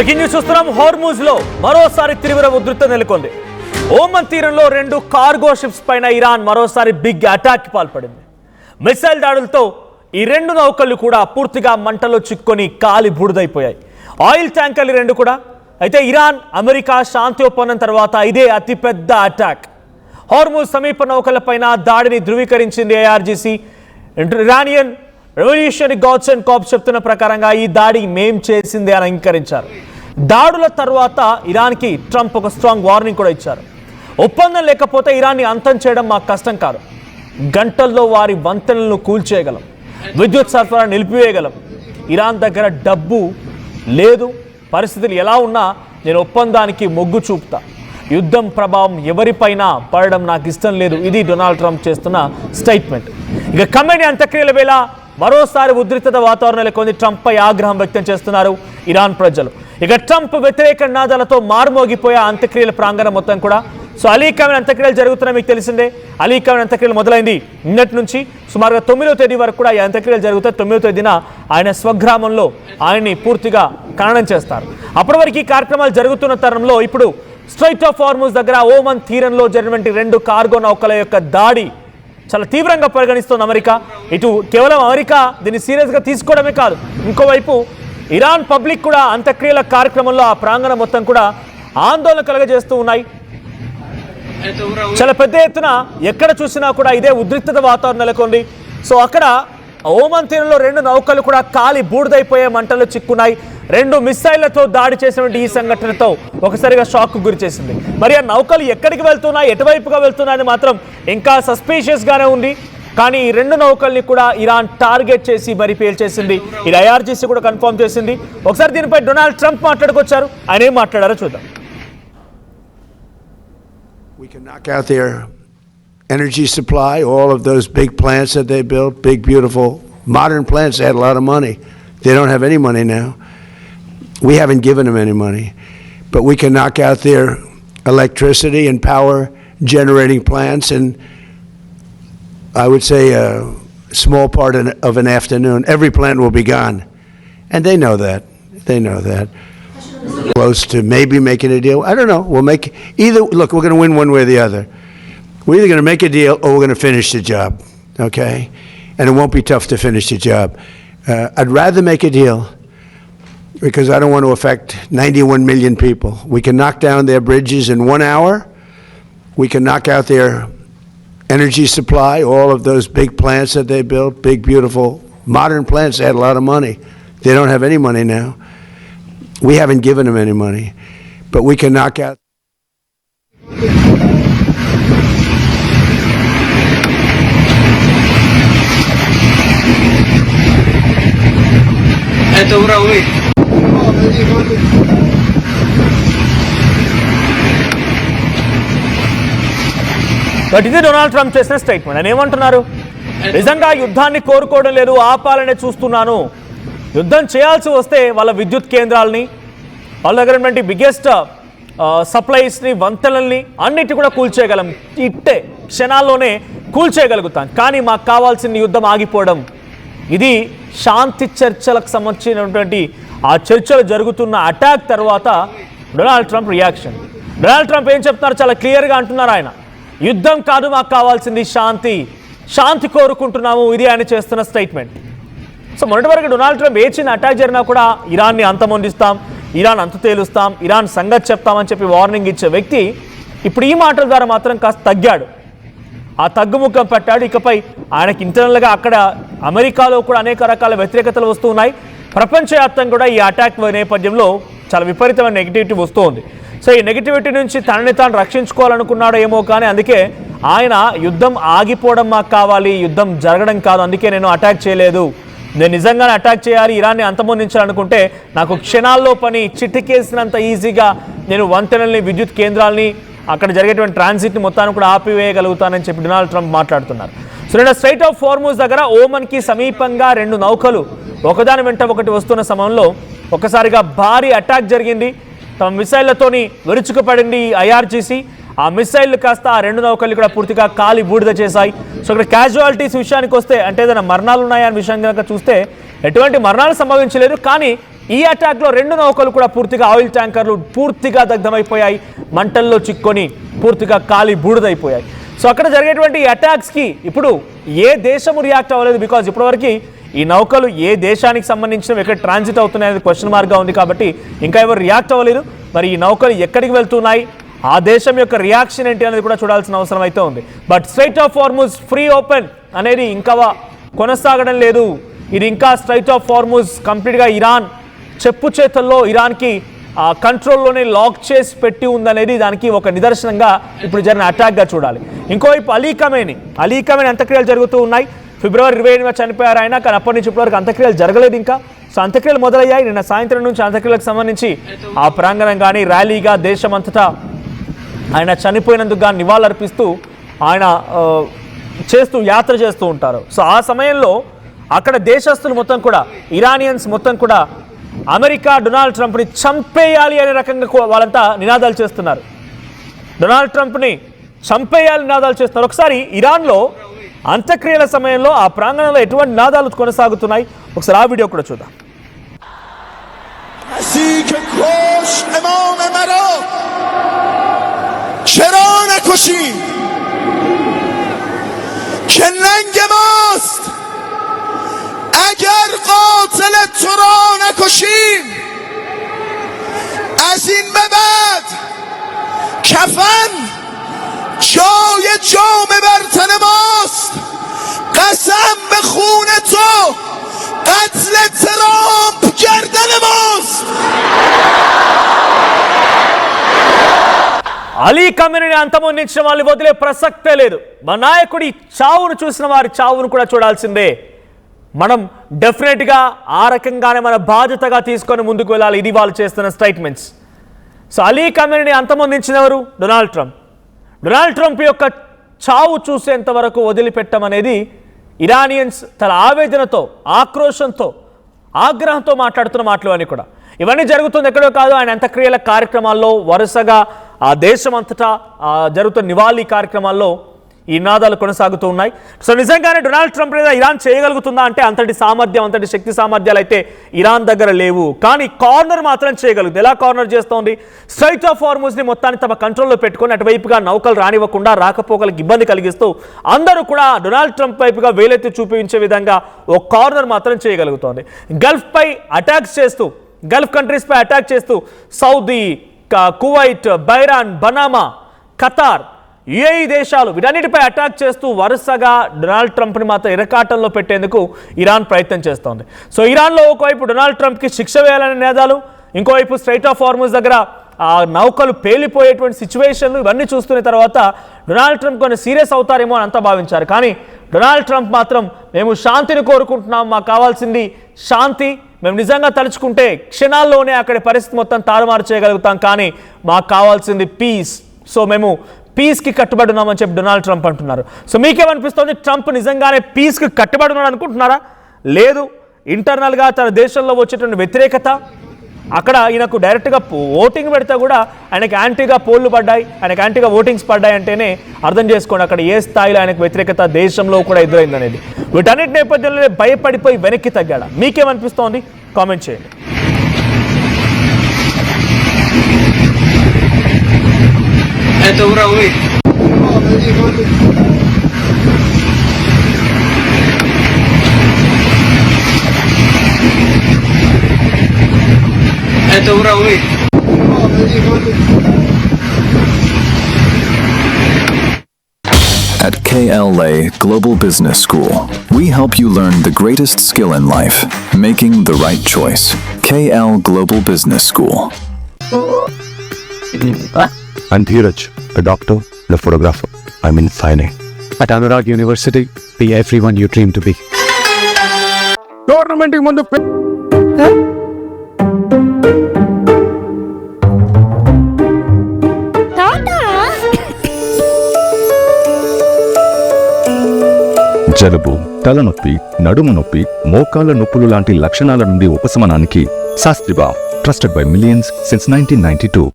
Breaking news చూస్తున్నాం. Hormuz లో మరోసారి తీవ్ర ఉద్రిక్తత నెలకొంది. ఓమన్ తీరంలో 2 కార్గో షిప్స్ పైన ఇరాన్ మరోసారి బిగ్ అటాక్ పాల్పడింది. మిసైల్ దాడులతో ఈ 2 నౌకలు కూడా పూర్తిగా మంటలో చిక్కుకొని కాలి బూడిదైపోయాయి. ఆయిల్ ట్యాంకర్లు 2 కూడా. అయితే ఇరాన్ అమెరికా శాంతి ఒప్పందం తర్వాత ఇదే అతిపెద్ద అటాక్. హార్మూజ్ సమీప నౌకలపైన దాడిని ధృవీకరించింది IRGC. Iranian revolutionary guards and corps చెప్తున్న ప్రకారంగా ఈ దాడి మేం చేసిందే అని అంగీకరించారు. దాడుల తర్వాత ఇరాన్కి ట్రంప్ ఒక స్ట్రాంగ్ వార్నింగ్ కూడా ఇచ్చారు. ఒప్పందం లేకపోతే ఇరాన్ని అంతం చేయడం మాకు కష్టం కాదు, గంటల్లో వారి వంతెనలను కూల్చేయగలం, విద్యుత్ సరఫరా నిలిపివేయగలం. ఇరాన్ దగ్గర డబ్బు లేదు, పరిస్థితులు ఎలా ఉన్నా నేను ఒప్పందానికి మొగ్గు చూపుతా, యుద్ధం ప్రభావం ఎవరిపైన పడడం నాకు ఇష్టం లేదు. ఇది డొనాల్డ్ ట్రంప్ చేస్తున్న స్టేట్మెంట్. ఇక ఖమేనీ అంత్యక్రియల వేళ మరోసారి ఉద్రిక్తత వాతావరణం నెలకొంది. ట్రంప్ పై ఆగ్రహం వ్యక్తం చేస్తున్నారు ఇరాన్ ప్రజలు. ఇక ట్రంప్ వ్యతిరేక నినాదాలతో మారుమోగిపోయే అంత్యక్రియల ప్రాంగణం మొత్తం కూడా. సో అలీ ఖమేనీ అంత్యక్రియలు జరుగుతున్నాయి, మీకు తెలిసిందే. అలీ ఖమేనీ అంత్యక్రియలు మొదలైంది నిన్నటి నుంచి. సుమారుగా 9వ తేదీ వరకు కూడా ఈ అంత్యక్రియలు జరుగుతాయి. 9వ తేదీన ఆయన స్వగ్రామంలో ఆయన్ని పూర్తిగా ఖననం చేస్తారు. అప్పటి వరకు ఈ కార్యక్రమాలు జరుగుతున్న తరుణంలో ఇప్పుడు స్ట్రైట్ ఆఫ్ హార్మూజ్ దగ్గర ఓమన్ తీరంలో జరిగినటువంటి 2 కార్గో నౌకల యొక్క దాడి చాలా తీవ్రంగా పరిగణిస్తోంది అమెరికా. ఇటు కేవలం అమెరికా దీన్ని సీరియస్గా తీసుకోవడమే కాదు, ఇంకోవైపు ఇరాన్ పబ్లిక్ కూడా అంత్యక్రియల కార్యక్రమంలో ఆ ప్రాంగణం మొత్తం కూడా ఆందోళన కలగజేస్తూ ఉన్నాయి. చాలా పెద్ద ఎత్తున ఎక్కడ చూసినా కూడా ఇదే ఉద్రిక్తత వాతావరణం నెలకొంది. సో అక్కడ ఓమన్ తీరంలో 2 నౌకలు కూడా కాలి బూడిదైపోయే మంటలు చిక్కున్నాయి. 2 మిసైళ్లతో దాడి చేసినటువంటి ఈ సంఘటనతో ఒకసారిగా షాక్ గురి చేసింది. మరి ఆ నౌకలు ఎక్కడికి వెళ్తున్నాయి, ఎటువైపుగా వెళ్తున్నాయని మాత్రం ఇంకా సస్పీషియస్గానే ఉంది. కానీ ఈ 2 నౌకల్ని కూడా ఇరాన్ టార్గెట్ చేసి మరి పేల్చేసింది. ఇది ఐఆర్జీసీ కూడా కన్ఫర్మ్ చేసింది. ఒకసారి దీనిపై డొనాల్డ్ ట్రంప్ మాట్లాడుకొచ్చారు. ఆయన ఏం మాట్లాడారో చూద్దాం. We can knock out their energy supply, all of those big plants that they built, big, beautiful, modern plants. They had a lot of money. They don't have any money now. We haven't given them any money. But we can knock out their electricity and power generating plants in, I would say, a small part of an afternoon. Every plant will be gone. And they know that. They know that. Close to maybe making a deal. I don't know. We'll make either. Look, we're going to win one way or the other. We're either going to make a deal or we're going to finish the job, okay? And it won't be tough to finish the job. I'd rather make a deal because I don't want to affect 91 million people. We can knock down their bridges in 1 hour. We can knock out their energy supply, all of those big plants that they built, big, beautiful, modern plants. They had a lot of money. They don't have any money now. We haven't given them any money, but we can knock out. But ఇది Donald Trump చేసిన statement. ఆయన ఏమంటున్నారు? నిజంగా యుద్ధాన్ని కోరుకోవడం లేదు, ఆపాలనే చూస్తున్నాను. యుద్ధం చేయాల్సి వస్తే వాళ్ళ విద్యుత్ కేంద్రాలని, వాళ్ళ దగ్గర ఉన్నటువంటి బిగ్గెస్ట్ సప్లైస్ని, వంతెనల్ని అన్నిటి కూడా కూల్చేయగలం. ఇట్టే క్షణాల్లోనే కూల్చేయగలుగుతాం. కానీ మాకు కావాల్సిన యుద్ధం ఆగిపోవడం. ఇది శాంతి చర్చలకు సంబంధించినటువంటి ఆ చర్చలు జరుగుతున్న అటాక్ తర్వాత Donald Trump reaction. Donald Trump ఏం చెప్తున్నారు? చాలా క్లియర్గా అంటున్నారు ఆయన, యుద్ధం కాదు మాకు కావాల్సింది శాంతి, శాంతి కోరుకుంటున్నాము. ఇది ఆయన చేస్తున్న స్టేట్మెంట్. సో మొన్నటి వరకు డొనాల్డ్ ట్రంప్ ఏ చిన్న అటాక్ జరిగినా కూడా ఇరాన్ని అంతమొందిస్తాం, ఇరాన్ అంతు తేలుస్తాం, ఇరాన్ సంగతి చెప్తామని చెప్పి వార్నింగ్ ఇచ్చే వ్యక్తి ఇప్పుడు ఈ మాటల ద్వారా మాత్రం కాస్త తగ్గాడు, ఆ తగ్గుముఖం పెట్టాడు. ఇకపై ఆయనకి ఇంటర్నల్గా అక్కడ అమెరికాలో కూడా అనేక రకాల వ్యతిరేకతలు వస్తూ ఉన్నాయి. ప్రపంచవ్యాప్తంగా కూడా ఈ అటాక్ నేపథ్యంలో చాలా విపరీతమైన నెగిటివిటీ వస్తూ ఉంది. సో ఈ నెగిటివిటీ నుంచి తనని తాను రక్షించుకోవాలనుకున్నాడో ఏమో, కానీ అందుకే ఆయన యుద్ధం ఆగిపోవడం మాకు కావాలి, యుద్ధం జరగడం కాదు, అందుకే నేను అటాక్ చేయలేదు, నేను నిజంగానే అటాక్ చేయాలి, ఇరాన్ని అంతమొందించాలనుకుంటే నాకు క్షణాల్లో పని, చిటికేసినంత ఈజీగా నేను వంతెనల్ని, విద్యుత్ కేంద్రాలని, అక్కడ జరిగేటువంటి ట్రాన్సిట్ని మొత్తాన్ని కూడా ఆపివేయగలుగుతానని చెప్పి డొనాల్డ్ ట్రంప్ మాట్లాడుతున్నారు. సో నేను స్ట్రైట్ ఆఫ్ హార్మూజ్ దగ్గర ఓమన్కి సమీపంగా 2 నౌకలు ఒకదాని వెంట ఒకటి వస్తున్న సమయంలో ఒకసారిగా భారీ అటాక్ జరిగింది. తమ మిసైళ్లతోని విరుచుకుపడింది ఐఆర్జీసీ. ఆ మిసైళ్లు కాస్త ఆ 2 నౌకలు కూడా పూర్తిగా కాలి బూడిద చేశాయి. సో ఇక్కడ క్యాజువాలిటీస్ విషయానికి వస్తే, అంటే ఏదైనా మరణాలు ఉన్నాయా అనే విషయం కనుక చూస్తే ఎటువంటి మరణాలు సంభవించలేదు, కానీ ఈ అటాక్లో 2 నౌకలు కూడా పూర్తిగా ఆయిల్ ట్యాంకర్లు పూర్తిగా దగ్ధమైపోయాయి, మంటల్లో చిక్కొని పూర్తిగా కాలి బూడిదైపోయాయి. సో అక్కడ జరిగేటువంటి ఈ అటాక్స్కి ఇప్పుడు ఏ దేశము రియాక్ట్ అవ్వలేదు, బికాజ్ ఇప్పటివరకు ఈ నౌకలు ఏ దేశానికి సంబంధించినవి ఎక్కడ ట్రాన్సిట్ అవుతున్నాయి అనేది క్వశ్చన్ మార్క్గా ఉంది కాబట్టి ఇంకా ఎవరు రియాక్ట్ అవ్వలేదు. మరి ఈ నౌకలు ఎక్కడికి వెళ్తున్నాయి, ఆ దేశం యొక్క రియాక్షన్ ఏంటి అనేది కూడా చూడాల్సిన అవసరం అయితే ఉంది. But straight of Hormuz free open అనేది ఇంకా కొనసాగడం లేదు. ఇది ఇంకా స్ట్రైట్ ఆఫ్ హార్ముజ్ కంప్లీట్గా ఇరాన్ చెప్పు చేతుల్లో, ఇరాన్కి కంట్రోల్లోనే లాక్ చేసి పెట్టి ఉందనేది దానికి ఒక నిదర్శనంగా ఇప్పుడు జరిగిన అటాక్గా చూడాలి. ఇంకోవైపు అలీ ఖమేనీ అంత్యక్రియలు జరుగుతూ ఉన్నాయి. ఫిబ్రవరి 28న చనిపోయారు ఆయన, కానీ అప్పటి నుంచి ఇప్పటివరకు అంత్యక్రియలు జరగలేదు ఇంకా. సో అంత్యక్రియలు మొదలయ్యాయి. నిన్న సాయంత్రం నుంచి అంత్యక్రియలకు సంబంధించి ఆ ప్రాంగణం కానీ ర్యాలీగా దేశమంతటా ఆయన చనిపోయినందుకు కానీ నివాళులర్పిస్తూ ఆయన యాత్ర చేస్తూ ఉంటారు. సో ఆ సమయంలో అక్కడ దేశస్తులు మొత్తం కూడా, ఇరానియన్స్ మొత్తం కూడా అమెరికా డొనాల్డ్ ట్రంప్ని చంపేయాలి అనే రకంగా వాళ్ళంతా నినాదాలు చేస్తున్నారు. డొనాల్డ్ ట్రంప్ని చంపేయాలి నినాదాలు చేస్తున్నారు. ఒకసారి ఇరాన్లో అంత్యక్రియల సమయంలో ఆ ప్రాంగణంలో ఎటువంటి నినాదాలు కొనసాగుతున్నాయి ఒకసారి ఆ వీడియో కూడా చూద్దాం. اگر قاتل تو را نکشیم از این به بعد کفن جای جام بر تن ماست. قسم به خون تو قتل ترامپ گردن ماست. అలీ ఖమేనీని అంతమొందించిన వాళ్ళు వదిలే ప్రసక్తే లేదు. మా నాయకుడి చావును చూసిన వారి చావును కూడా చూడాల్సిందే. మనం డెఫినెట్గా ఆ రకంగానే మన బాధ్యతగా తీసుకొని ముందుకు వెళ్ళాలి. ఇది వాళ్ళు చేస్తున్న స్టేట్మెంట్స్. సో అలీ ఖమేనీని అంతమొందించినవారు డొనాల్డ్ ట్రంప్ యొక్క చావు చూసేంత వరకు వదిలిపెట్టమనేది ఇరానియన్స్ తన ఆవేదనతో, ఆక్రోశంతో, ఆగ్రహంతో మాట్లాడుతున్న మాటలు అని కూడా. ఇవన్నీ జరుగుతుంది ఎక్కడో కాదు, ఆయన అంత్యక్రియల కార్యక్రమాల్లో వరుసగా ఆ దేశం అంతటా జరుగుతున్న నివాళి కార్యక్రమాల్లో ఈ నినాదాలు కొనసాగుతూ ఉన్నాయి. సో నిజంగానే డొనాల్డ్ ట్రంప్ మీద ఇరాన్ చేయగలుగుతుందా అంటే అంతటి సామర్థ్యం, అంతటి శక్తి సామర్థ్యాలు అయితే ఇరాన్ దగ్గర లేవు. కానీ కార్నర్ మాత్రం చేయగలుగుతుంది. ఎలా కార్నర్ చేస్తోంది? స్ట్రైట్ ఆఫ్ హార్ముజ్ని మొత్తాన్ని తమ కంట్రోల్లో పెట్టుకొని అటువైపుగా నౌకలు రానివ్వకుండా, రాకపోకలకు ఇబ్బంది కలిగిస్తూ అందరూ కూడా డొనాల్డ్ ట్రంప్ వైపుగా వేలెత్తి చూపించే విధంగా ఒక కార్నర్ మాత్రం చేయగలుగుతోంది. గల్ఫ్పై అటాక్స్ చేస్తూ, గల్ఫ్ కంట్రీస్పై అటాక్ చేస్తూ సౌదీ, కువైట్, బైరాన్, బనామా, ఖతార్, యుఏఈ దేశాలు వీటన్నిటిపై అటాక్ చేస్తూ వరుసగా డొనాల్డ్ ట్రంప్ని మాత్రం ఇరకాటంలో పెట్టేందుకు ఇరాన్ ప్రయత్నం చేస్తోంది. సో ఇరాన్లో ఒకవైపు డొనాల్డ్ ట్రంప్కి శిక్ష వేయాలనే నినాదాలు, ఇంకోవైపు స్ట్రైట్ ఆఫ్ హార్ముజ్ దగ్గర ఆ నౌకలు పేలిపోయేటువంటి సిచ్యువేషన్లు ఇవన్నీ చూస్తున్న తర్వాత డొనాల్డ్ ట్రంప్ కొన్ని సీరియస్ అవుతారేమో అని అంతా భావించారు. కానీ డొనాల్డ్ ట్రంప్ మాత్రం మేము శాంతిని కోరుకుంటున్నాం, మాకు కావాల్సింది శాంతి, మేము నిజంగా తలుచుకుంటే క్షణాల్లోనే అక్కడి పరిస్థితి మొత్తం తారుమారు చేయగలుగుతాం, కానీ మాకు కావాల్సింది పీస్. సో మేము పీస్కి కట్టుబడి ఉన్నామని చెప్పి డొనాల్డ్ ట్రంప్ అంటున్నారు. సో మీకేమనిపిస్తుంది? ట్రంప్ నిజంగానే పీస్కి కట్టుబడి ఉన్నాడు అనుకుంటున్నారా? లేదు, ఇంటర్నల్గా తన దేశంలో వచ్చేటువంటి వ్యతిరేకత, అక్కడ ఈయనకు డైరెక్ట్గా ఓటింగ్ పెడితే కూడా ఆయనకి యాంటీగా పోల్లు పడ్డాయి, ఆయనకు యాంటీగా ఓటింగ్స్ పడ్డాయి అంటేనే అర్థం చేసుకోండి అక్కడ ఏ స్థాయిలో ఆయనకు వ్యతిరేకత దేశంలో కూడా ఎదురైంది అనేది. వీటన్నిటి నేపథ్యంలో భయపడిపోయి వెనక్కి తగ్గాడా? మీకేమనిపిస్తోంది? కామెంట్ చేయండి. Это уровень. Это уровень. At KLA Global Business School, we help you learn the greatest skill in life, making the right choice. KL Global Business School. I'm Dheeraj, a doctor and a photographer. I'm in fine. At Anurag University, be everyone you dream to be. Tournament mundu జలుబు, తలనొప్పి, నడుము నొప్పి, మోకాళ్ళ నొప్పులు లాంటి లక్షణాల నుండి ఉపశమనానికి శాస్త్రిబా, trusted by millions since 1992.